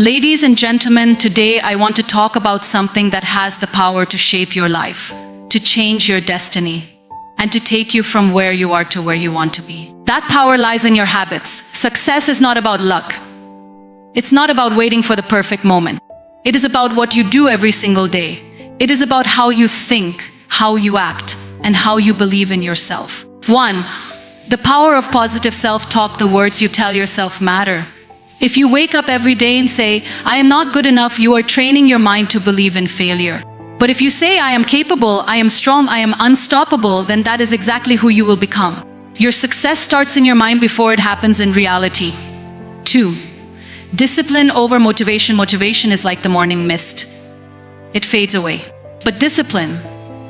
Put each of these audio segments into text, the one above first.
Ladies and gentlemen, today I want to talk about something that has the power to shape your life, to change your destiny, and to take you from where you are to where you want to be. That power lies in your habits. Success is not about luck. It's not about waiting for the perfect moment. It is about what you do every single day. It is about how you think, how you act, and how you believe in yourself. 1. The power of positive self-talk. The words you tell yourself matter. If you wake up every day and say, "I am not good enough," you are training your mind to believe in failure. But if you say, "I am capable, I am strong, I am unstoppable," then that is exactly who you will become. Your success starts in your mind before it happens in reality. 2. Discipline over motivation. Motivation is like the morning mist. It fades away. But discipline,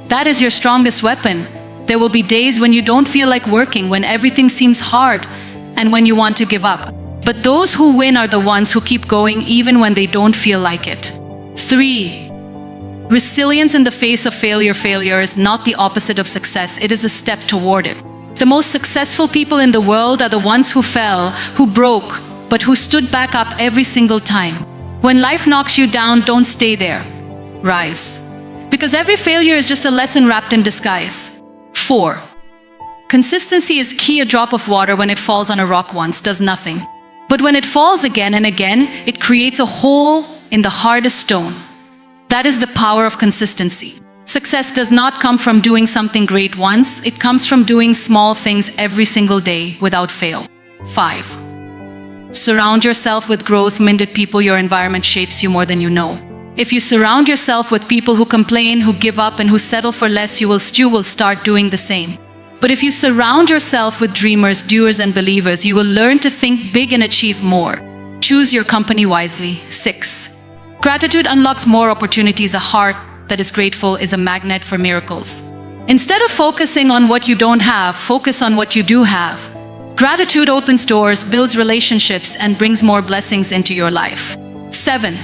that is your strongest weapon. There will be days when you don't feel like working, when everything seems hard, and when you want to give up. But those who win are the ones who keep going even when they don't feel like it. 3. Resilience in the face of failure. Failure is not the opposite of success, it is a step toward it. The most successful people in the world are the ones who fell, who broke, but who stood back up every single time. When life knocks you down, don't stay there. Rise. Because every failure is just a lesson wrapped in disguise. 4. Consistency is key. A drop of water, when it falls on a rock once, does nothing. But when it falls again and again, it creates a hole in the hardest stone. That is the power of consistency. Success does not come from doing something great once, it comes from doing small things every single day without fail. 5. Surround yourself with growth-minded people. Your environment shapes you more than you know. If you surround yourself with people who complain, who give up, and who settle for less, you will start doing the same. But if you surround yourself with dreamers, doers, and believers, you will learn to think big and achieve more. Choose your company wisely. 6. Gratitude unlocks more opportunities. A heart that is grateful is a magnet for miracles. Instead of focusing on what you don't have, focus on what you do have. Gratitude opens doors, builds relationships, and brings more blessings into your life. 7.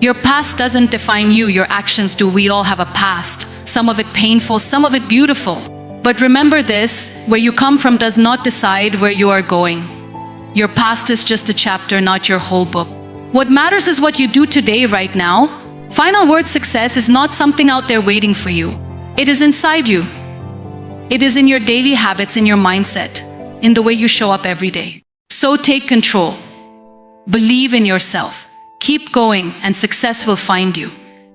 Your past doesn't define you, your actions do. We all have a past, some of it painful, some of it beautiful. But remember this, where you come from does not decide where you are going. Your past is just a chapter, not your whole book. What matters is what you do today, right now. Final word: success is not something out there waiting for you. It is inside you. It is in your daily habits, in your mindset, in the way you show up every day. So take control. Believe in yourself. Keep going, and success will find you.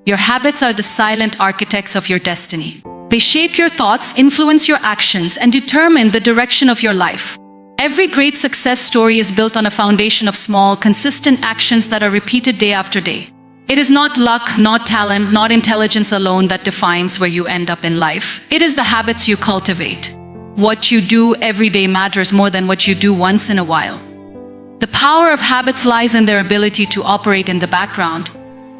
Your habits are the silent architects of your destiny. They shape your thoughts, influence your actions, and determine the direction of your life. Every great success story is built on a foundation of small, consistent actions that are repeated day after day. It is not luck, not talent, not intelligence alone that defines where you end up in life. It is the habits you cultivate. What you do every day matters more than what you do once in a while. The power of habits lies in their ability to operate in the background,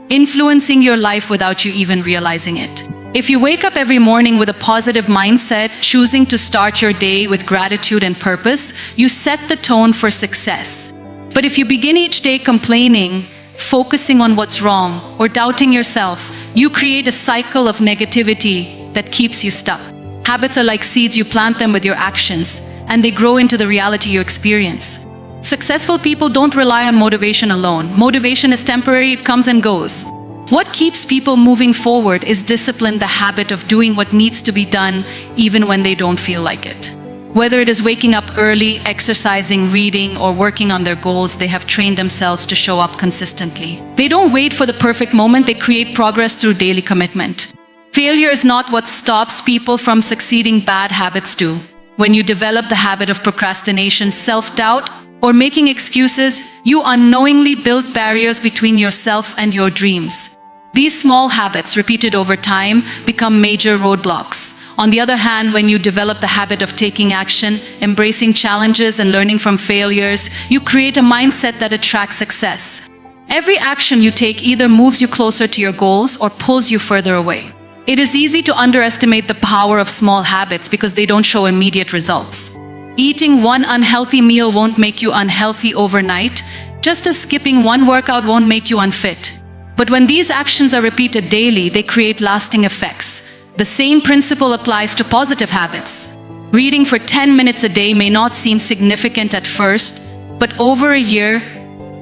influencing your life without you even realizing it. If you wake up every morning with a positive mindset, choosing to start your day with gratitude and purpose, you set the tone for success. But if you begin each day complaining, focusing on what's wrong, or doubting yourself, you create a cycle of negativity that keeps you stuck. Habits are like seeds. You plant them with your actions, and they grow into the reality you experience. Successful people don't rely on motivation alone. Motivation is temporary, it comes and goes. What keeps people moving forward is discipline, the habit of doing what needs to be done even when they don't feel like it. Whether it is waking up early, exercising, reading, or working on their goals, they have trained themselves to show up consistently. They don't wait for the perfect moment, they create progress through daily commitment. Failure is not what stops people from succeeding, bad habits do. When you develop the habit of procrastination, self-doubt, or making excuses, you unknowingly build barriers between yourself and your dreams. These small habits, repeated over time, become major roadblocks. On the other hand, when you develop the habit of taking action, embracing challenges, and learning from failures, you create a mindset that attracts success. Every action you take either moves you closer to your goals or pulls you further away. It is easy to underestimate the power of small habits because they don't show immediate results. Eating one unhealthy meal won't make you unhealthy overnight, just as skipping one workout won't make you unfit. But when these actions are repeated daily, they create lasting effects. The same principle applies to positive habits. Reading for 10 minutes a day may not seem significant at first, but over a year,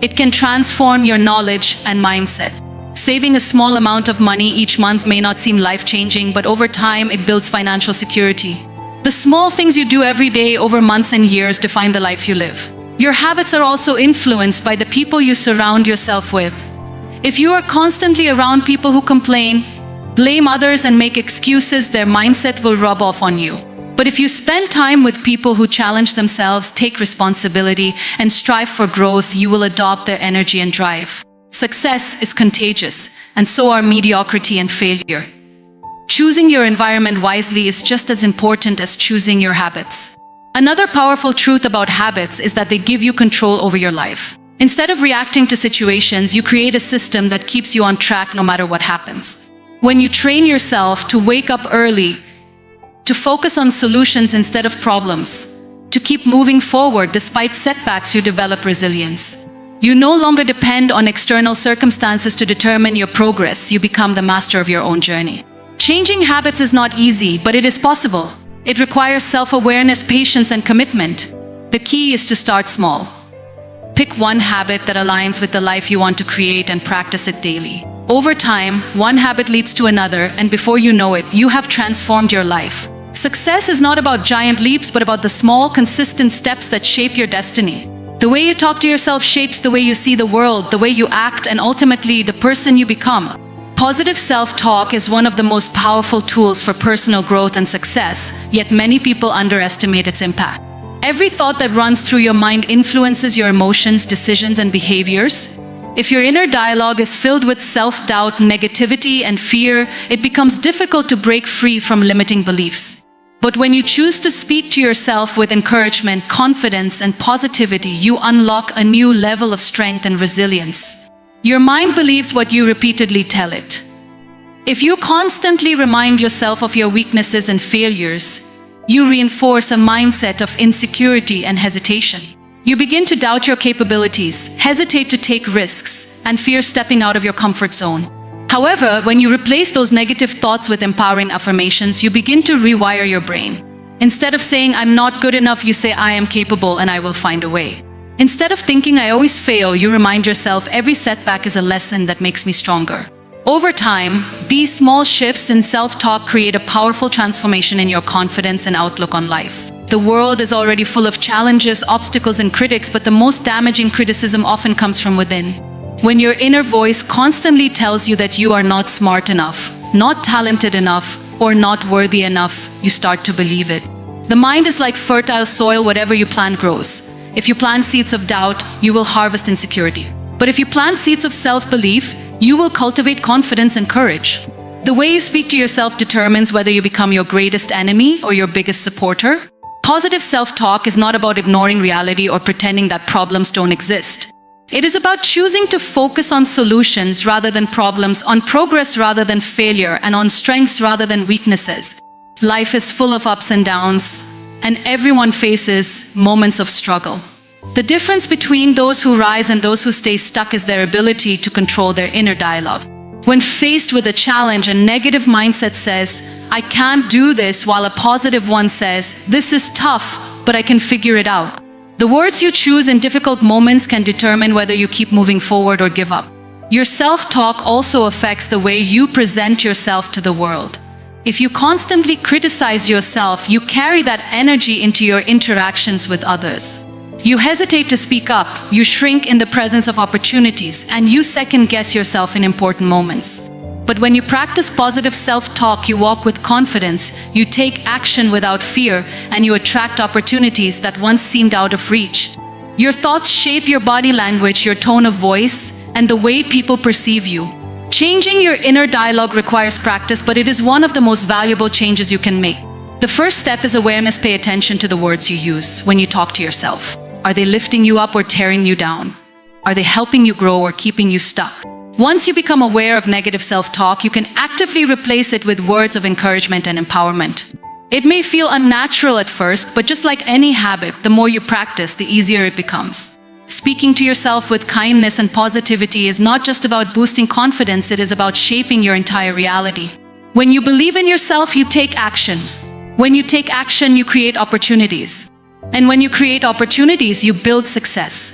It can transform your knowledge and mindset. Saving a small amount of money each month may not seem life-changing, but over time it builds financial security. The small things you do every day over months and years define the life you live. Your habits are also influenced by the people you surround yourself with. If you are constantly around people who complain, blame others, and make excuses, their mindset will rub off on you. But if you spend time with people who challenge themselves, take responsibility, and strive for growth, you will adopt their energy and drive. Success is contagious, and so are mediocrity and failure. Choosing your environment wisely is just as important as choosing your habits. Another powerful truth about habits is that they give you control over your life. Instead of reacting to situations, you create a system that keeps you on track no matter what happens. When you train yourself to wake up early, to focus on solutions instead of problems, to keep moving forward despite setbacks, you develop resilience. You no longer depend on external circumstances to determine your progress. You become the master of your own journey. Changing habits is not easy, but it is possible. It requires self-awareness, patience, and commitment. The key is to start small. Pick one habit that aligns with the life you want to create and practice it daily. Over time, one habit leads to another, and before you know it, you have transformed your life. Success is not about giant leaps, but about the small, consistent steps that shape your destiny. The way you talk to yourself shapes the way you see the world, the way you act, and ultimately the person you become. Positive self-talk is one of the most powerful tools for personal growth and success, yet many people underestimate its impact. Every thought that runs through your mind influences your emotions, decisions, and behaviors. If your inner dialogue is filled with self-doubt, negativity, and fear, it becomes difficult to break free from limiting beliefs. But when you choose to speak to yourself with encouragement, confidence, and positivity, you unlock a new level of strength and resilience. Your mind believes what you repeatedly tell it. If you constantly remind yourself of your weaknesses and failures, you reinforce a mindset of insecurity and hesitation. You begin to doubt your capabilities, hesitate to take risks, and fear stepping out of your comfort zone. However, when you replace those negative thoughts with empowering affirmations, you begin to rewire your brain. Instead of saying, "I'm not good enough," you say, "I am capable and I will find a way." Instead of thinking, "I always fail," you remind yourself, "Every setback is a lesson that makes me stronger." Over time, these small shifts in self-talk create a powerful transformation in your confidence and outlook on life. The world is already full of challenges, obstacles, and critics, but the most damaging criticism often comes from within. When your inner voice constantly tells you that you are not smart enough, not talented enough, or not worthy enough, you start to believe it. The mind is like fertile soil. Whatever you plant grows. If you plant seeds of doubt, you will harvest insecurity. But if you plant seeds of self-belief, you will cultivate confidence and courage. The way you speak to yourself determines whether you become your greatest enemy or your biggest supporter. Positive self-talk is not about ignoring reality or pretending that problems don't exist. It is about choosing to focus on solutions rather than problems, on progress rather than failure, and on strengths rather than weaknesses. Life is full of ups and downs, and everyone faces moments of struggle. The difference between those who rise and those who stay stuck is their ability to control their inner dialogue. When faced with a challenge, a negative mindset says, "I can't do this," while a positive one says, "This is tough, but I can figure it out." The words you choose in difficult moments can determine whether you keep moving forward or give up. Your self-talk also affects the way you present yourself to the world. If you constantly criticize yourself, you carry that energy into your interactions with others. You hesitate to speak up, you shrink in the presence of opportunities, and you second-guess yourself in important moments. But when you practice positive self-talk, you walk with confidence, you take action without fear, and you attract opportunities that once seemed out of reach. Your thoughts shape your body language, your tone of voice, and the way people perceive you. Changing your inner dialogue requires practice, but it is one of the most valuable changes you can make. The first step is awareness. Pay attention to the words you use when you talk to yourself. Are they lifting you up or tearing you down? Are they helping you grow or keeping you stuck? Once you become aware of negative self-talk, you can actively replace it with words of encouragement and empowerment. It may feel unnatural at first, but just like any habit, the more you practice, the easier it becomes. Speaking to yourself with kindness and positivity is not just about boosting confidence, it is about shaping your entire reality. When you believe in yourself, you take action. When you take action, you create opportunities. And when you create opportunities, you build success.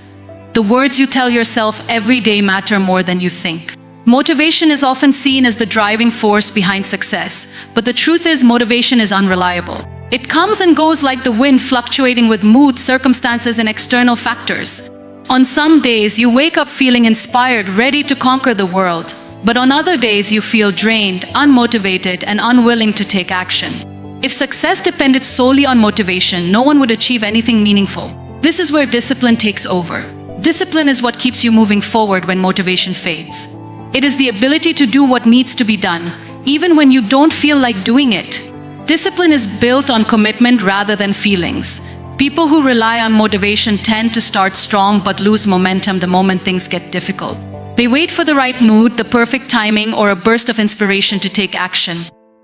The words you tell yourself every day matter more than you think. Motivation is often seen as the driving force behind success, but the truth is motivation is unreliable. It comes and goes like the wind, fluctuating with mood, circumstances, and external factors. On some days, you wake up feeling inspired, ready to conquer the world. But on other days, you feel drained, unmotivated, and unwilling to take action. If success depended solely on motivation, no one would achieve anything meaningful. This is where discipline takes over. Discipline is what keeps you moving forward when motivation fades. It is the ability to do what needs to be done, even when you don't feel like doing it. Discipline is built on commitment rather than feelings. People who rely on motivation tend to start strong but lose momentum the moment things get difficult. They wait for the right mood, the perfect timing, or a burst of inspiration to take action.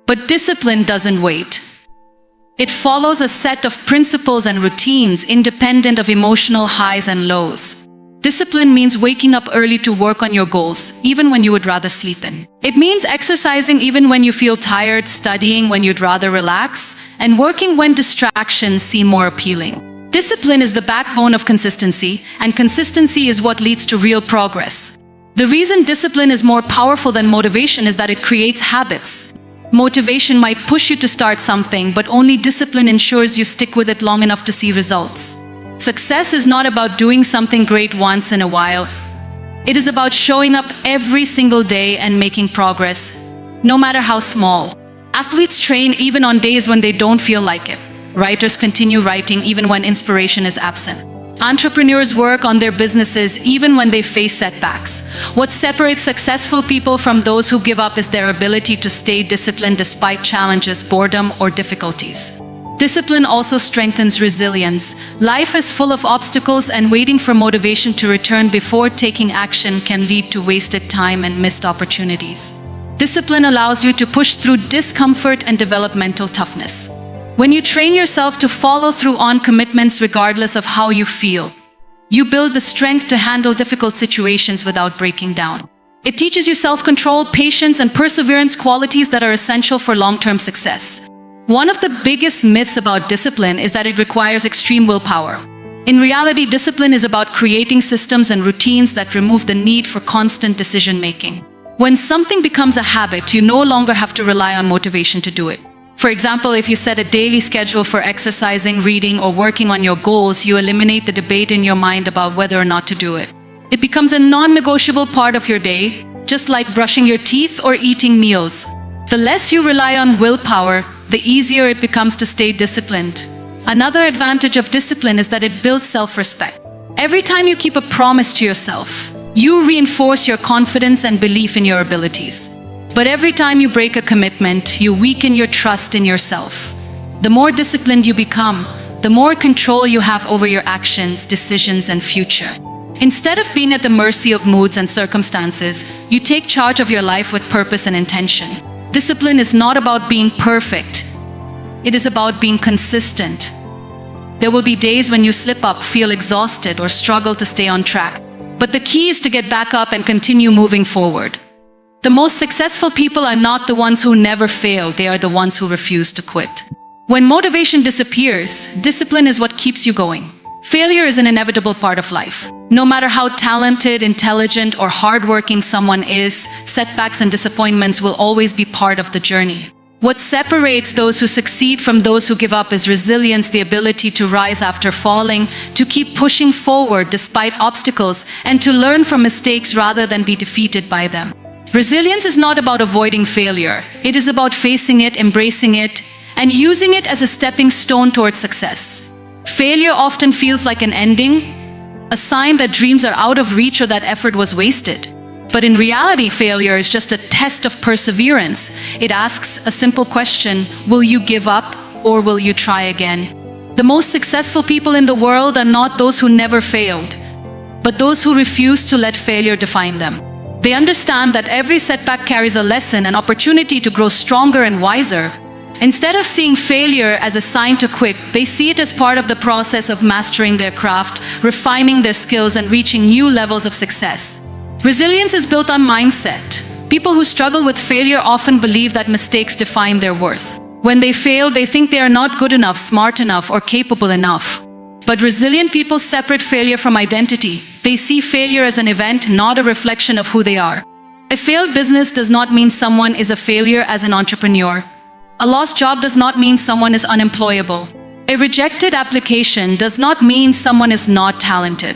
But discipline doesn't wait. It follows a set of principles and routines independent of emotional highs and lows. Discipline means waking up early to work on your goals, even when you would rather sleep in. It means exercising even when you feel tired, studying when you'd rather relax, and working when distractions seem more appealing. Discipline is the backbone of consistency, and consistency is what leads to real progress. The reason discipline is more powerful than motivation is that it creates habits. Motivation might push you to start something, but only discipline ensures you stick with it long enough to see results. Success is not about doing something great once in a while. It is about showing up every single day and making progress, no matter how small. Athletes train even on days when they don't feel like it. Writers continue writing even when inspiration is absent. Entrepreneurs work on their businesses even when they face setbacks. What separates successful people from those who give up is their ability to stay disciplined despite challenges, boredom, or difficulties. Discipline also strengthens resilience. Life is full of obstacles, and waiting for motivation to return before taking action can lead to wasted time and missed opportunities. Discipline allows you to push through discomfort and develop mental toughness. When you train yourself to follow through on commitments regardless of how you feel, you build the strength to handle difficult situations without breaking down. It teaches you self-control, patience, and perseverance, qualities that are essential for long-term success. One of the biggest myths about discipline is that it requires extreme willpower. In reality, discipline is about creating systems and routines that remove the need for constant decision-making. When something becomes a habit, you no longer have to rely on motivation to do it. For example, if you set a daily schedule for exercising, reading, or working on your goals, you eliminate the debate in your mind about whether or not to do it. It becomes a non-negotiable part of your day, just like brushing your teeth or eating meals. The less you rely on willpower, the easier it becomes to stay disciplined. Another advantage of discipline is that it builds self-respect. Every time you keep a promise to yourself, you reinforce your confidence and belief in your abilities. But every time you break a commitment, you weaken your trust in yourself. The more disciplined you become, the more control you have over your actions, decisions, and future. Instead of being at the mercy of moods and circumstances, you take charge of your life with purpose and intention. Discipline is not about being perfect. It is about being consistent. There will be days when you slip up, feel exhausted, or struggle to stay on track. But the key is to get back up and continue moving forward. The most successful people are not the ones who never fail, they are the ones who refuse to quit. When motivation disappears, discipline is what keeps you going. Failure is an inevitable part of life. No matter how talented, intelligent, or hardworking someone is, setbacks and disappointments will always be part of the journey. What separates those who succeed from those who give up is resilience, the ability to rise after falling, to keep pushing forward despite obstacles, and to learn from mistakes rather than be defeated by them. Resilience is not about avoiding failure. It is about facing it, embracing it, and using it as a stepping stone towards success. Failure often feels like an ending, a sign that dreams are out of reach or that effort was wasted. But in reality, failure is just a test of perseverance. It asks a simple question: will you give up or will you try again? The most successful people in the world are not those who never failed, but those who refuse to let failure define them. They understand that every setback carries a lesson, an opportunity to grow stronger and wiser. Instead of seeing failure as a sign to quit, they see it as part of the process of mastering their craft, refining their skills, and reaching new levels of success. Resilience is built on mindset. People who struggle with failure often believe that mistakes define their worth. When they fail, they think they are not good enough, smart enough, or capable enough. But resilient people separate failure from identity. They see failure as an event, not a reflection of who they are. A failed business does not mean someone is a failure as an entrepreneur. A lost job does not mean someone is unemployable. A rejected application does not mean someone is not talented.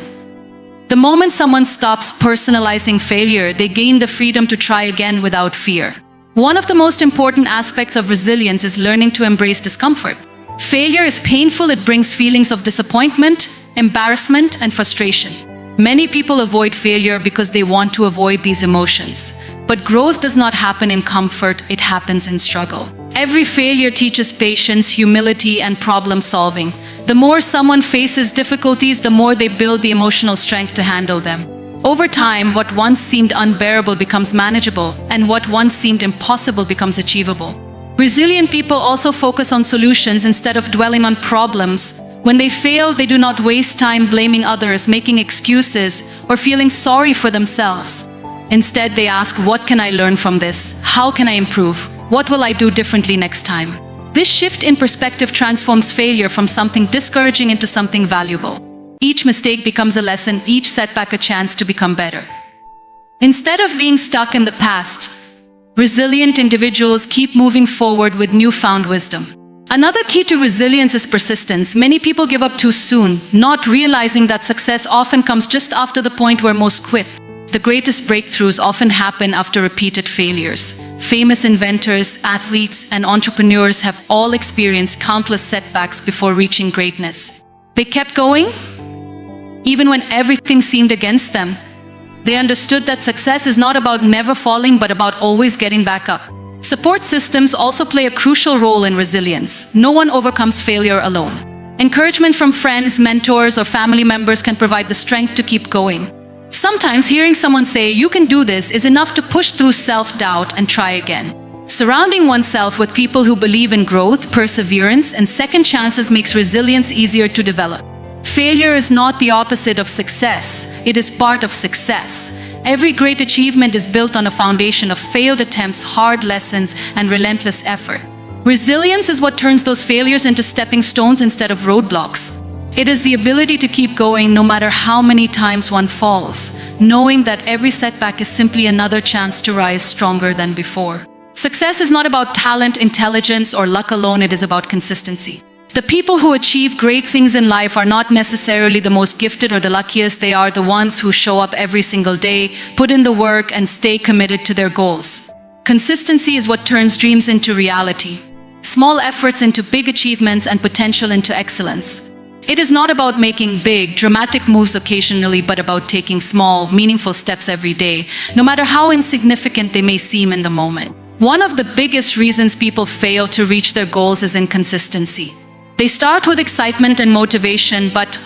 The moment someone stops personalizing failure, they gain the freedom to try again without fear. One of the most important aspects of resilience is learning to embrace discomfort. Failure is painful. It brings feelings of disappointment, embarrassment, and frustration. Many people avoid failure because they want to avoid these emotions. But growth does not happen in comfort, it happens in struggle. Every failure teaches patience, humility, and problem solving. The more someone faces difficulties, the more they build the emotional strength to handle them. Over time, what once seemed unbearable becomes manageable, and what once seemed impossible becomes achievable. Resilient people also focus on solutions instead of dwelling on problems. When they fail, they do not waste time blaming others, making excuses, or feeling sorry for themselves. Instead, they ask, what can I learn from this? How can I improve? What will I do differently next time? This shift in perspective transforms failure from something discouraging into something valuable. Each mistake becomes a lesson, each setback a chance to become better. Instead of being stuck in the past, resilient individuals keep moving forward with newfound wisdom. Another key to resilience is persistence. Many people give up too soon, not realizing that success often comes just after the point where most quit. The greatest breakthroughs often happen after repeated failures. Famous inventors, athletes, and entrepreneurs have all experienced countless setbacks before reaching greatness. They kept going, even when everything seemed against them. They understood that success is not about never falling, but about always getting back up. Support systems also play a crucial role in resilience. No one overcomes failure alone. Encouragement from friends, mentors, or family members can provide the strength to keep going. Sometimes hearing someone say, "You can do this," is enough to push through self-doubt and try again. Surrounding oneself with people who believe in growth, perseverance, and second chances makes resilience easier to develop. Failure is not the opposite of success, it is part of success. Every great achievement is built on a foundation of failed attempts, hard lessons, and relentless effort. Resilience is what turns those failures into stepping stones instead of roadblocks. It is the ability to keep going no matter how many times one falls, knowing that every setback is simply another chance to rise stronger than before. Success is not about talent, intelligence, or luck alone, it is about consistency. The people who achieve great things in life are not necessarily the most gifted or the luckiest. They are the ones who show up every single day, put in the work, and stay committed to their goals. Consistency is what turns dreams into reality, small efforts into big achievements, and potential into excellence. It is not about making big, dramatic moves occasionally, but about taking small, meaningful steps every day, no matter how insignificant they may seem in the moment. One of the biggest reasons people fail to reach their goals is inconsistency. They start with excitement and motivation, but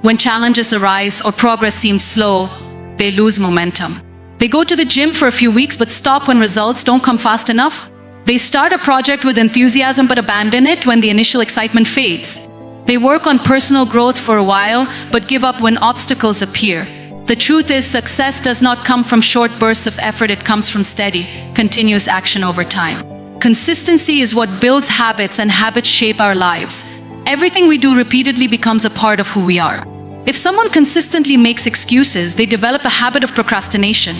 when challenges arise or progress seems slow, they lose momentum. They go to the gym for a few weeks but stop when results don't come fast enough. They start a project with enthusiasm but abandon it when the initial excitement fades. They work on personal growth for a while but give up when obstacles appear. The truth is, success does not come from short bursts of effort, it comes from steady, continuous action over time. Consistency is what builds habits, and habits shape our lives. Everything we do repeatedly becomes a part of who we are. If someone consistently makes excuses, they develop a habit of procrastination.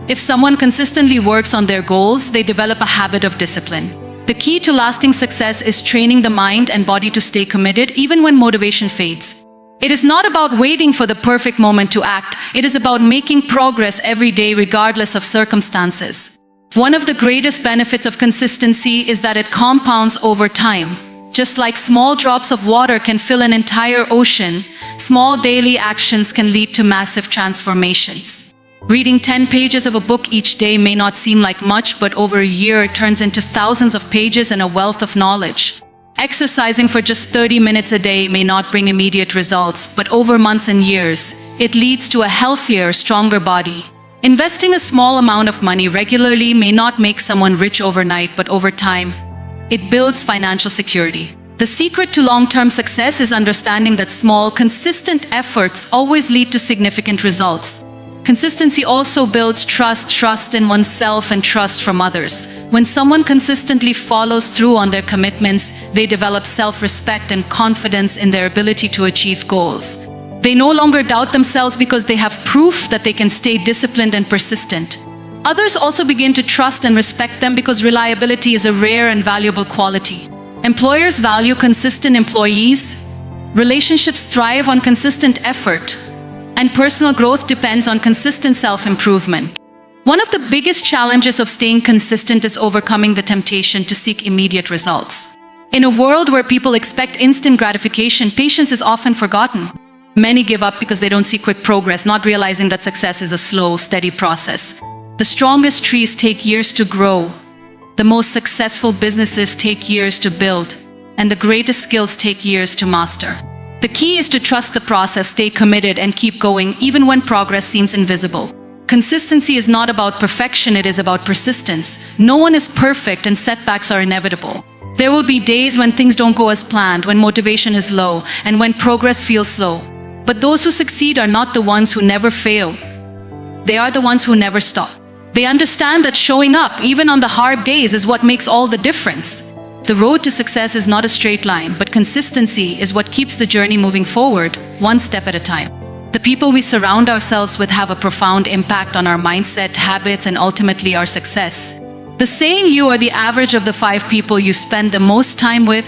If someone consistently works on their goals, they develop a habit of discipline. The key to lasting success is training the mind and body to stay committed even when motivation fades. It is not about waiting for the perfect moment to act. It is about making progress every day regardless of circumstances. One of the greatest benefits of consistency is that it compounds over time. Just like small drops of water can fill an entire ocean, small daily actions can lead to massive transformations. Reading 10 pages of a book each day may not seem like much, but over a year it turns into thousands of pages and a wealth of knowledge. Exercising for just 30 minutes a day may not bring immediate results, but over months and years, it leads to a healthier, stronger body. Investing a small amount of money regularly may not make someone rich overnight, but over time, it builds financial security. The secret to long-term success is understanding that small, consistent efforts always lead to significant results. Consistency also builds trust in oneself and trust from others. When someone consistently follows through on their commitments, they develop self-respect and confidence in their ability to achieve goals. They no longer doubt themselves because they have proof that they can stay disciplined and persistent. Others also begin to trust and respect them because reliability is a rare and valuable quality. Employers value consistent employees, relationships thrive on consistent effort, and personal growth depends on consistent self-improvement. One of the biggest challenges of staying consistent is overcoming the temptation to seek immediate results. In a world where people expect instant gratification, patience is often forgotten. Many give up because they don't see quick progress, not realizing that success is a slow, steady process. The strongest trees take years to grow. The most successful businesses take years to build, and the greatest skills take years to master. The key is to trust the process, stay committed, and keep going even when progress seems invisible. Consistency is not about perfection, it is about persistence. No one is perfect and setbacks are inevitable. There will be days when things don't go as planned, when motivation is low, and when progress feels slow. But those who succeed are not the ones who never fail. They are the ones who never stop. They understand that showing up, even on the hard days, is what makes all the difference. The road to success is not a straight line, but consistency is what keeps the journey moving forward, one step at a time. The people we surround ourselves with have a profound impact on our mindset, habits, and ultimately our success. The saying, "You are the average of the 5 people you spend the most time with,"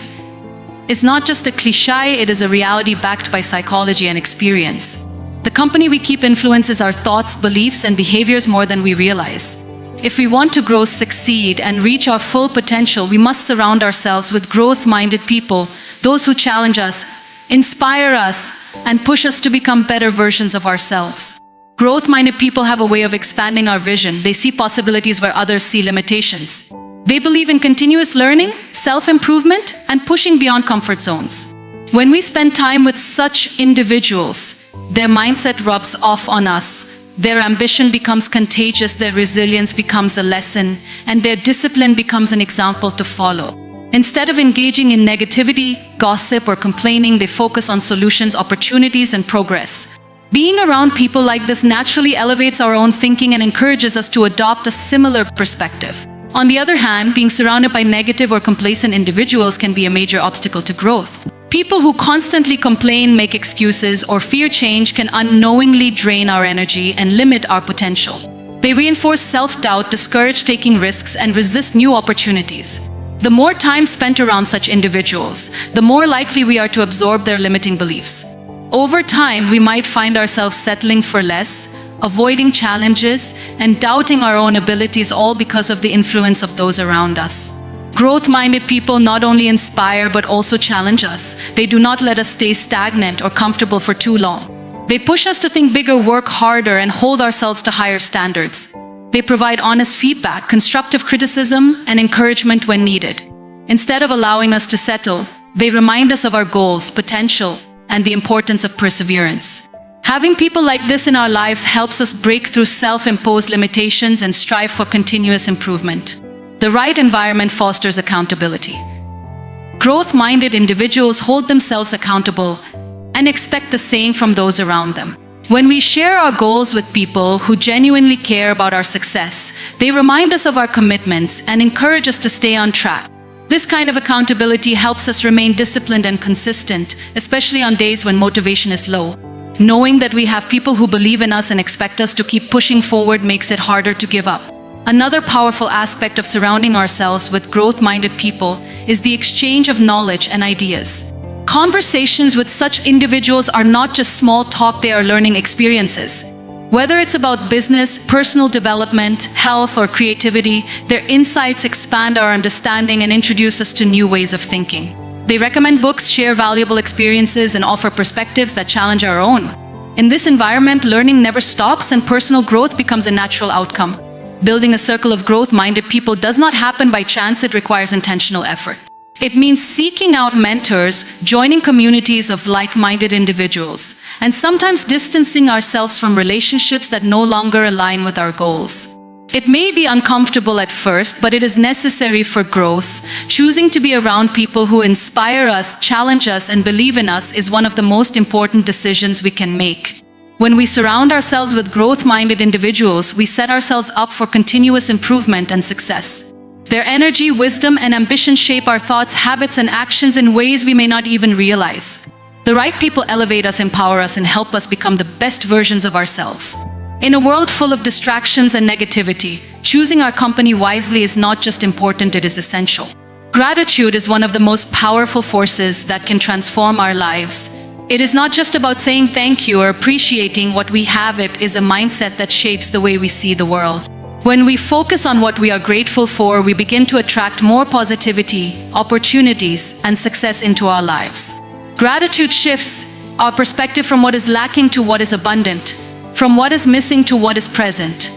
is not just a cliché, it is a reality backed by psychology and experience. The company we keep influences our thoughts, beliefs, and behaviors more than we realize. If we want to grow, succeed, and reach our full potential, we must surround ourselves with growth-minded people, those who challenge us, inspire us, and push us to become better versions of ourselves. Growth-minded people have a way of expanding our vision. They see possibilities where others see limitations. They believe in continuous learning, self-improvement, and pushing beyond comfort zones. When we spend time with such individuals, their mindset rubs off on us. Their ambition becomes contagious, their resilience becomes a lesson, and their discipline becomes an example to follow. Instead of engaging in negativity, gossip, or complaining, they focus on solutions, opportunities, and progress. Being around people like this naturally elevates our own thinking and encourages us to adopt a similar perspective. On the other hand, being surrounded by negative or complacent individuals can be a major obstacle to growth. People who constantly complain, make excuses, or fear change can unknowingly drain our energy and limit our potential. They reinforce self-doubt, discourage taking risks, and resist new opportunities. The more time spent around such individuals, the more likely we are to absorb their limiting beliefs. Over time, we might find ourselves settling for less, avoiding challenges, and doubting our own abilities, all because of the influence of those around us. Growth-minded people not only inspire but also challenge us. They do not let us stay stagnant or comfortable for too long. They push us to think bigger, work harder, and hold ourselves to higher standards. They provide honest feedback, constructive criticism, and encouragement when needed. Instead of allowing us to settle, they remind us of our goals, potential, and the importance of perseverance. Having people like this in our lives helps us break through self-imposed limitations and strive for continuous improvement. The right environment fosters accountability. Growth-minded individuals hold themselves accountable and expect the same from those around them. When we share our goals with people who genuinely care about our success, they remind us of our commitments and encourage us to stay on track. This kind of accountability helps us remain disciplined and consistent, especially on days when motivation is low. Knowing that we have people who believe in us and expect us to keep pushing forward makes it harder to give up. Another powerful aspect of surrounding ourselves with growth-minded people is the exchange of knowledge and ideas. Conversations with such individuals are not just small talk, they are learning experiences. Whether it's about business, personal development, health, or creativity, their insights expand our understanding and introduce us to new ways of thinking. They recommend books, share valuable experiences, and offer perspectives that challenge our own. In this environment, learning never stops and personal growth becomes a natural outcome. Building a circle of growth-minded people does not happen by chance, it requires intentional effort. It means seeking out mentors, joining communities of like-minded individuals, and sometimes distancing ourselves from relationships that no longer align with our goals. It may be uncomfortable at first, but it is necessary for growth. Choosing to be around people who inspire us, challenge us, and believe in us is one of the most important decisions we can make. When we surround ourselves with growth-minded individuals, we set ourselves up for continuous improvement and success. Their energy, wisdom, and ambition shape our thoughts, habits, and actions in ways we may not even realize. The right people elevate us, empower us, and help us become the best versions of ourselves. In a world full of distractions and negativity, choosing our company wisely is not just important, it is essential. Gratitude is one of the most powerful forces that can transform our lives. It is not just about saying thank you or appreciating what we have, it is a mindset that shapes the way we see the world. When we focus on what we are grateful for, we begin to attract more positivity, opportunities, and success into our lives. Gratitude shifts our perspective from what is lacking to what is abundant, from what is missing to what is present,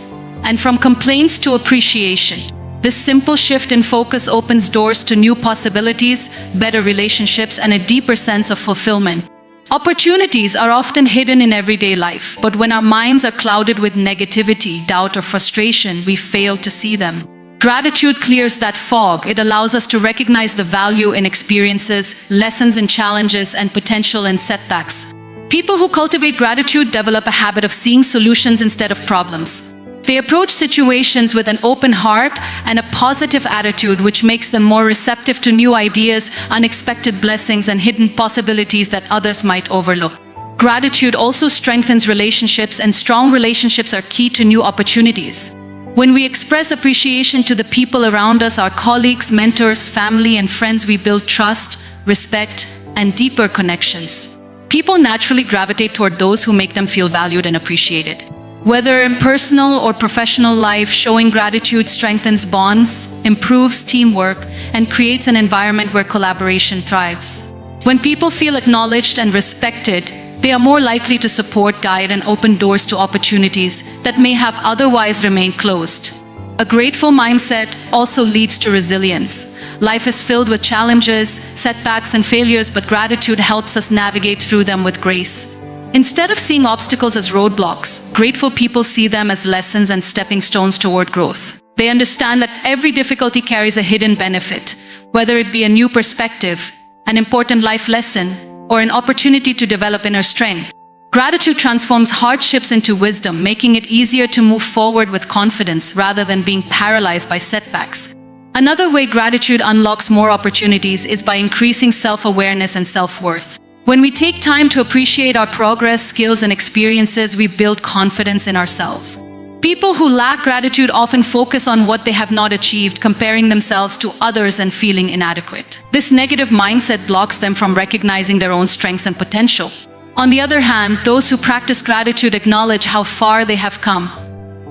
and from complaints to appreciation. This simple shift in focus opens doors to new possibilities, better relationships, and a deeper sense of fulfillment. Opportunities are often hidden in everyday life, but when our minds are clouded with negativity, doubt, or frustration, we fail to see them. Gratitude clears that fog. It allows us to recognize the value in experiences, lessons in challenges, and potential in setbacks. People who cultivate gratitude develop a habit of seeing solutions instead of problems. They approach situations with an open heart and a positive attitude, which makes them more receptive to new ideas, unexpected blessings, and hidden possibilities that others might overlook. Gratitude also strengthens relationships, and strong relationships are key to new opportunities. When we express appreciation to the people around us, our colleagues, mentors, family, and friends, we build trust, respect, and deeper connections. People naturally gravitate toward those who make them feel valued and appreciated. Whether in personal or professional life, showing gratitude strengthens bonds, improves teamwork, and creates an environment where collaboration thrives. When people feel acknowledged and respected, they are more likely to support, guide, and open doors to opportunities that may have otherwise remained closed. A grateful mindset also leads to resilience. Life is filled with challenges, setbacks, and failures, but gratitude helps us navigate through them with grace. Instead of seeing obstacles as roadblocks, grateful people see them as lessons and stepping stones toward growth. They understand that every difficulty carries a hidden benefit, whether it be a new perspective, an important life lesson, or an opportunity to develop inner strength. Gratitude transforms hardships into wisdom, making it easier to move forward with confidence rather than being paralyzed by setbacks. Another way gratitude unlocks more opportunities is by increasing self-awareness and self-worth. When we take time to appreciate our progress, skills, and experiences, we build confidence in ourselves. People who lack gratitude often focus on what they have not achieved, comparing themselves to others and feeling inadequate. This negative mindset blocks them from recognizing their own strengths and potential. On the other hand, those who practice gratitude acknowledge how far they have come,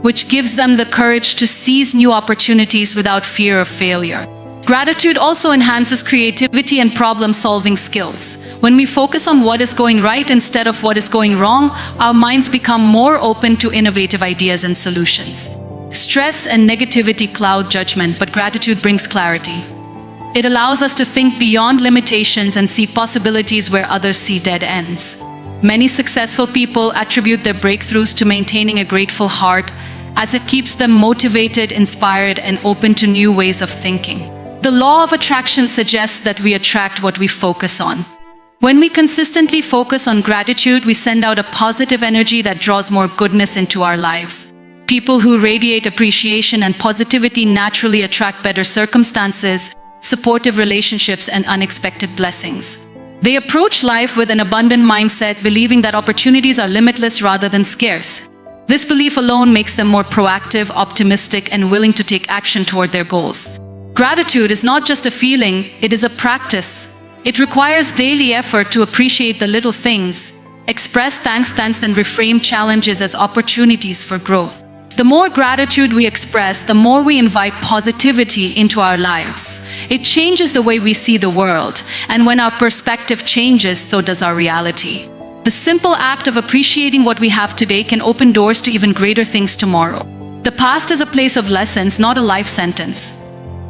which gives them the courage to seize new opportunities without fear of failure. Gratitude also enhances creativity and problem-solving skills. When we focus on what is going right instead of what is going wrong, our minds become more open to innovative ideas and solutions. Stress and negativity cloud judgment, but gratitude brings clarity. It allows us to think beyond limitations and see possibilities where others see dead ends. Many successful people attribute their breakthroughs to maintaining a grateful heart, as it keeps them motivated, inspired, and open to new ways of thinking. The law of attraction suggests that we attract what we focus on. When we consistently focus on gratitude, we send out a positive energy that draws more goodness into our lives. People who radiate appreciation and positivity naturally attract better circumstances, supportive relationships, and unexpected blessings. They approach life with an abundant mindset, believing that opportunities are limitless rather than scarce. This belief alone makes them more proactive, optimistic, and willing to take action toward their goals. Gratitude is not just a feeling, it is a practice. It requires daily effort to appreciate the little things, express thanks, and reframe challenges as opportunities for growth. The more gratitude we express, the more we invite positivity into our lives. It changes the way we see the world, and when our perspective changes, so does our reality. The simple act of appreciating what we have today can open doors to even greater things tomorrow. The past is a place of lessons, not a life sentence.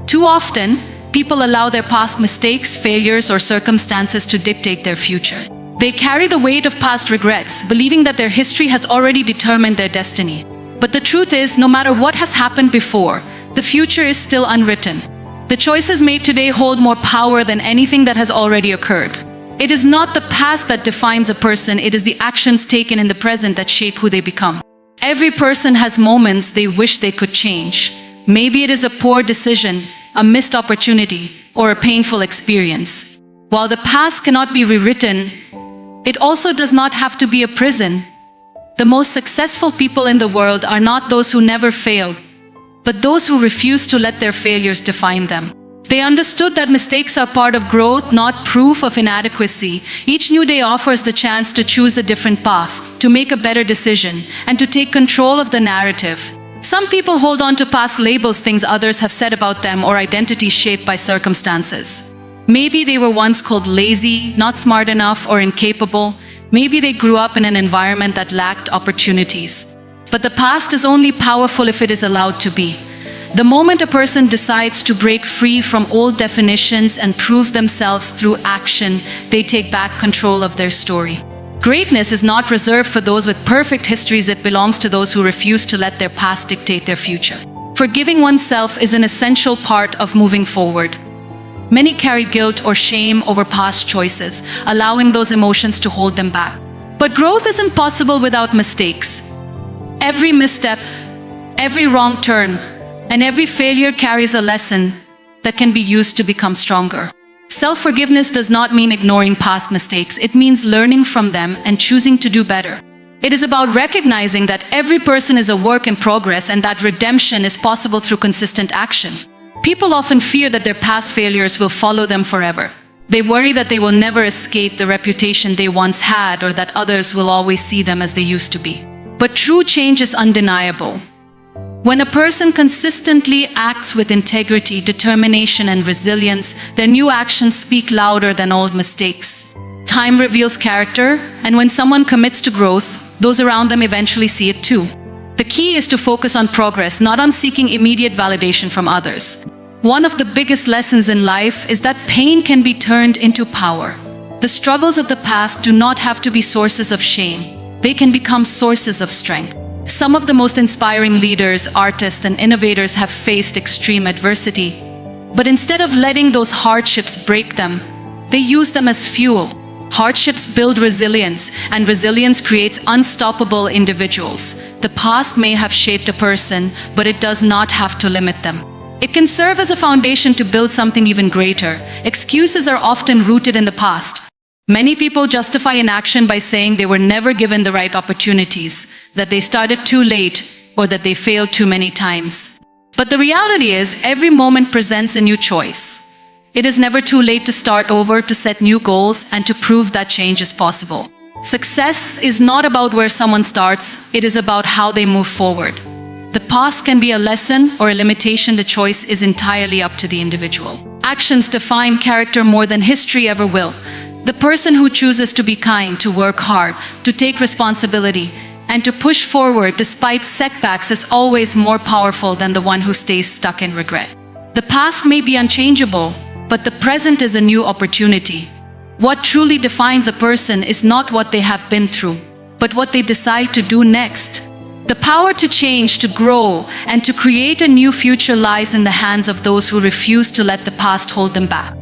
Too often, people allow their past mistakes, failures, or circumstances to dictate their future. They carry the weight of past regrets, believing that their history has already determined their destiny. But the truth is, no matter what has happened before, the future is still unwritten. The choices made today hold more power than anything that has already occurred. It is not the past that defines a person, it is the actions taken in the present that shape who they become. Every person has moments they wish they could change. Maybe it is a poor decision, a missed opportunity, or a painful experience. While the past cannot be rewritten, It also does not have to be a prison. The most successful people in the world are not those who never failed, but those who refuse to let their failures define them. They understood that mistakes are part of growth, not proof of inadequacy. Each new day offers the chance to choose a different path, to make a better decision, and to take control of the narrative. Some people hold on to past labels, things others have said about them, or identities shaped by circumstances. Maybe they were once called lazy, not smart enough, or incapable. Maybe they grew up in an environment that lacked opportunities. But the past is only powerful if it is allowed to be. The moment a person decides to break free from old definitions and prove themselves through action, they take back control of their story. Greatness is not reserved for those with perfect histories, it belongs to those who refuse to let their past dictate their future. Forgiving oneself is an essential part of moving forward. Many carry guilt or shame over past choices, allowing those emotions to hold them back. But growth isn't possible without mistakes. Every misstep, every wrong turn, and every failure carries a lesson that can be used to become stronger. Self-forgiveness does not mean ignoring past mistakes. It means learning from them and choosing to do better. It is about recognizing that every person is a work in progress and that redemption is possible through consistent action. People often fear that their past failures will follow them forever. They worry that they will never escape the reputation they once had, or that others will always see them as they used to be. But true change is undeniable. When a person consistently acts with integrity, determination, and resilience, their new actions speak louder than old mistakes. Time reveals character, and when someone commits to growth, those around them eventually see it too. The key is to focus on progress, not on seeking immediate validation from others. One of the biggest lessons in life is that pain can be turned into power. The struggles of the past do not have to be sources of shame. They can become sources of strength. Some of the most inspiring leaders, artists, and innovators have faced extreme adversity. But instead of letting those hardships break them, they use them as fuel. Hardships build resilience, and resilience creates unstoppable individuals. The past may have shaped a person, but it does not have to limit them. It can serve as a foundation to build something even greater. Excuses are often rooted in the past. Many people justify inaction by saying they were never given the right opportunities, that they started too late, or that they failed too many times. But the reality is, every moment presents a new choice. It is never too late to start over, to set new goals, and to prove that change is possible. Success is not about where someone starts, it is about how they move forward. The past can be a lesson or a limitation. The choice is entirely up to the individual. Actions define character more than history ever will. The person who chooses to be kind, to work hard, to take responsibility, and to push forward despite setbacks is always more powerful than the one who stays stuck in regret. The past may be unchangeable, but the present is a new opportunity. What truly defines a person is not what they have been through, but what they decide to do next. The power to change, to grow, and to create a new future lies in the hands of those who refuse to let the past hold them back.